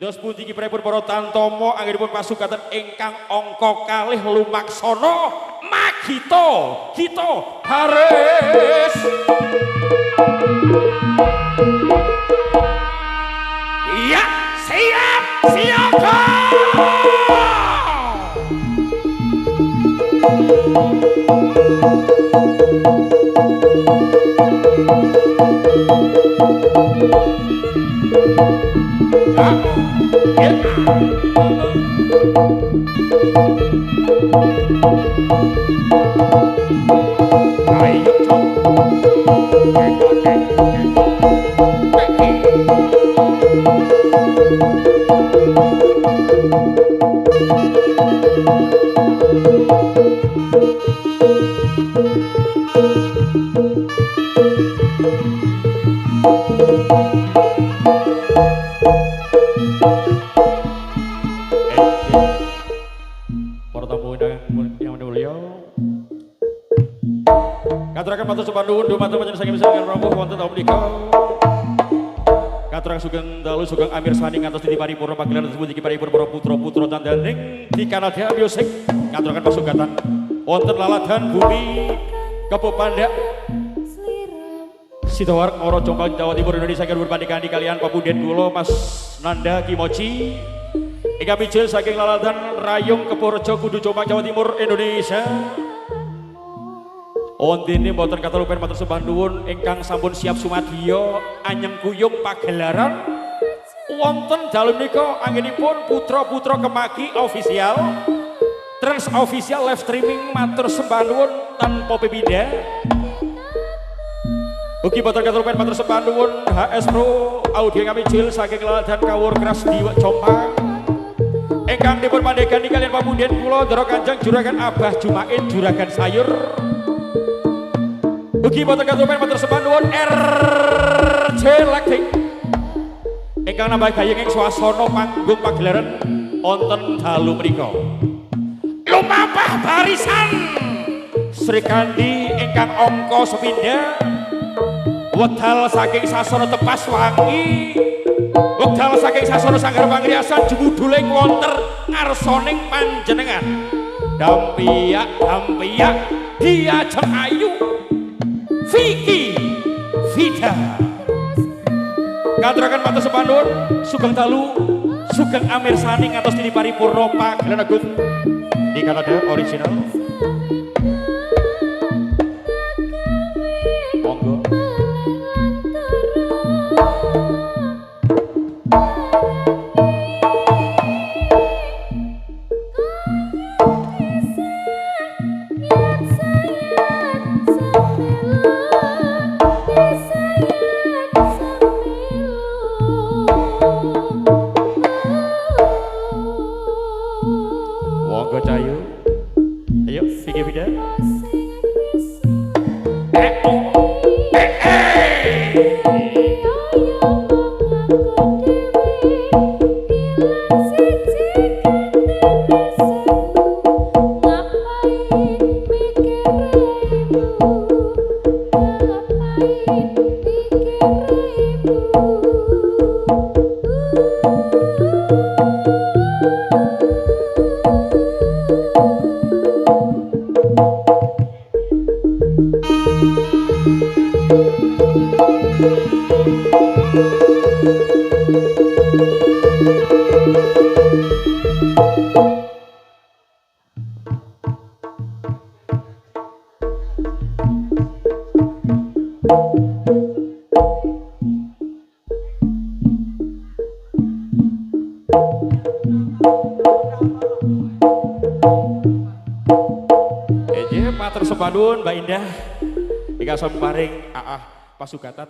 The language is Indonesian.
Dos pundi kipripun para tantomo anggenipun pasukatan ingkang angka kalih lumaksana magita kita haris. Iya, siap, siaga. Katurakan matur sepandhuwun dumateng panjenengan saking rawuh wonten taun menika. Katurang sugeng dalu sugeng amir sani ngantos titi paripurna pagelaran tersebut iki paripurna para putra-putra tandaning di Kanada Music. Katurakan pasugatan wonten laladan bumi Kepopandak Sidoarjo Ora Jombang Jawa Timur Indonesia kang berbandingkan kalian Papuden kula Mas Nanda Kimochi. Ingkang mijil saking laladan Rayung Kepurjo Kudu Jombang Jawa Timur Indonesia. Ondene mboten katalupen matur sembah nuwun ingkang sampun siap sumadya anyeng kuyung pagelaran wonten dalem nika anggenipun putra-putra Kemaki official Trans official live streaming matur sembah nuwun tanpa pepindah. Ugi mboten katalupen matur sembah nuwun HS Pro audio kami jil saking laladan Kawur Kras di Jombang. Ingkang dipun pandhegani kalian Pamunden kula Ndara Kanjeng Juragan Abah Jumain Juragan Sayur. Ugi boten katumen matur sembah nuwun RJ Electric ingkang nambah gayeng ing swasana panggung pagelaran wonten dalu menika. Lumampah barisan Sri Kandi ingkang angka sepindha wedal saking sasana Tepas Wangi wedal saking sasana Sanggar Pangriasan jumuduling wonten ngarsaning panjenengan dampiyak dampiyak diajeng ayu Vicky Vida. Katuraken matur sembah nuwun sugeng dalu sugeng amir sani ngantos titi paripurna pagelaran agung di Kanada original. Monggo. Matur sembah nuwun Mbak Indah ingkang samparing Aah Pasugatan